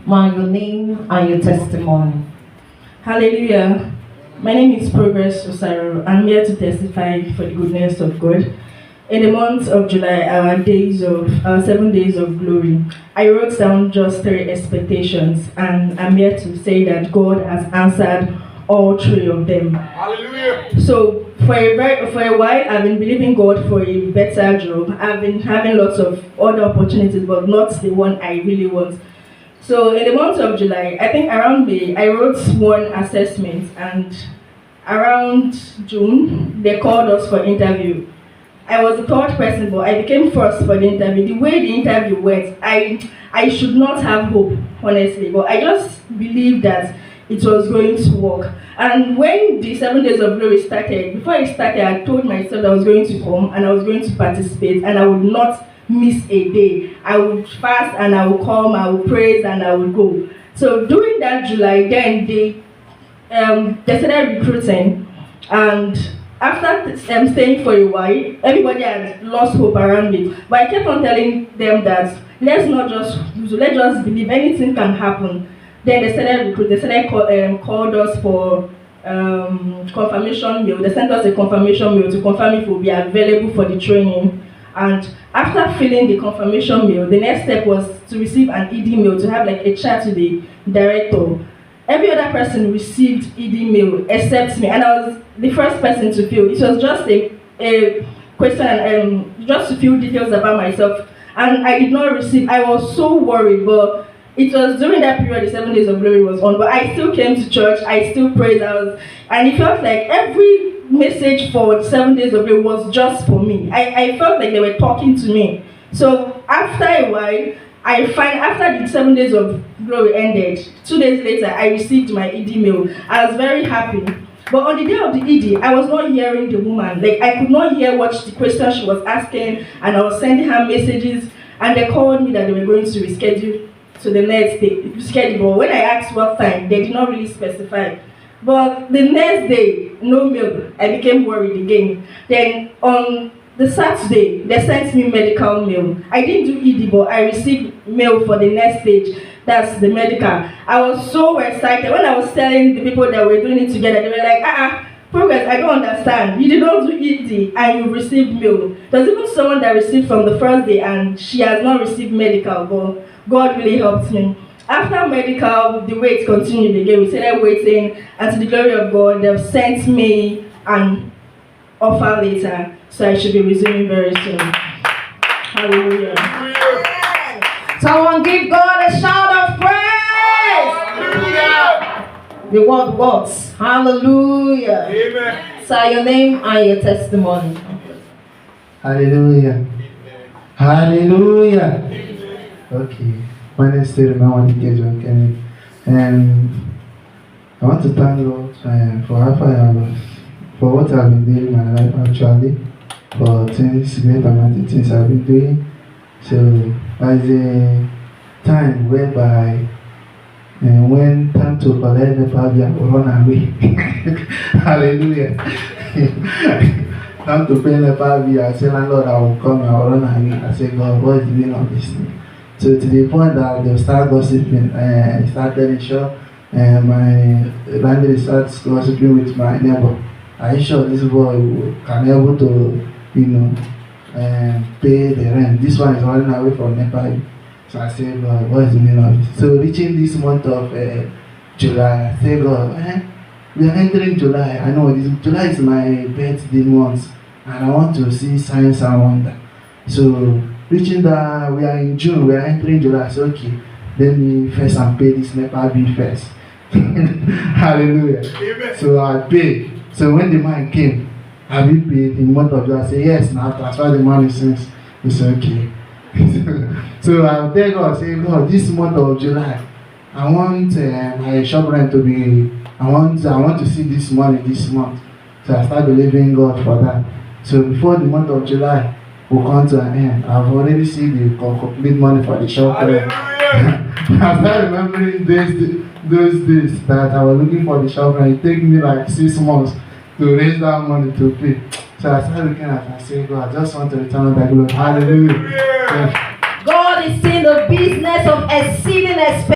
Your name and your testimony. Hallelujah. My name is Progress Osaro. I'm here to testify for the goodness of God. In the month of July, our 7 days of glory, I wrote down just 3 expectations, and I'm here to say that God has answered all 3 of them. Hallelujah. So for a while, I've been believing God for a better job. I've been having lots of other opportunities, but not the one I really want. So in the month of July, I think around May, I wrote one assessment, and around June, they called us for interview. I was the third person, but I became first for the interview. The way the interview went, I should not have hope, honestly, but I just believed that it was going to work. And when the 7 days of glory started, before it started, I told myself I was going to come and I was going to participate, and I would not miss a day. I would fast and I would come, I would praise and I would go. So during that July, then they started recruiting, and after staying for a while, everybody had lost hope around me. But I kept on telling them that let's just believe anything can happen. Then they started recruiting. They started called us for confirmation mail. They sent us a confirmation mail to confirm if we'll be available for the training. And after filling the confirmation mail, the next step was to receive an ED mail to have like a chat with the director. Every other person received ED mail except me, and I was the first person to fill. It was just a question and just to fill details about myself, and I did not receive. I was so worried, but it was during that period the 7 days of glory was on. But I still came to church. I still prayed. And it felt like every message for the 7 days of glory was just for me. I felt like they were talking to me. So after a while, after the 7 days of glory ended, 2 days later, I received my ED mail. I was very happy. But on the day of the ED, I was not hearing the woman. Like, I could not hear what the question she was asking, and I was sending her messages, and they called me that they were going to reschedule to the next day. But when I asked what time, they did not really specify. But the next day, no mail. I became worried again. Then on the Saturday, they sent me medical mail. I didn't do ED, but I received mail for the next stage. That's the medical. I was so excited. When I was telling the people that we're doing it together, they were like, Progress, I don't understand. You did not do ED and you received mail. There's even someone that received from the first day and she has not received medical, but God really helped me. After medical, the wait continued again. We started waiting, and to the glory of God, they've sent me an offer letter, so I should be resuming very soon. Hallelujah. Someone give God a shout of praise. Hallelujah. The word works. Hallelujah. Amen. Say your name and your testimony. Hallelujah. Hallelujah. Okay. My name is John Kenneth, and I want to thank Lord for how far I was, for what I've been doing in my life actually, for things, great amount of things I've been doing. So as a time whereby when time to collect the power will run away. Hallelujah. Time to pay the power, I say, Lord, I will come and I will run away. I say, God, what is the meaning of this thing? So to the point that they'll start gossiping, start telling sure, my landlady starts gossiping with my neighbor. Are you sure this boy can be able to, pay the rent? This one is running away from Nepal. So I said, God, what is the meaning of it? So reaching this month of July, I said, God, we are entering July. I know July is my birthday month, and I want to see signs and wonder. So reaching that, we are in June, we are entering July. So okay, let me first and pay this Nepal bill first. Hallelujah. Amen. So I paid. So when the man came, have you paid in the month of July? I say yes, now transfer the money since. He said okay. So I tell God, say, God, this month of July, I want my shop rent to be, I want to see this money this month. So I start believing God for that. So before the month of July will come to an end, I've already seen the complete money for the shop rent. I start remembering those days that I was looking for the shop rent. It took me like 6 months to raise that money to pay. So I started looking at it and saying, God, I just want to return that glory. Hallelujah. God is in the business of exceeding expectations.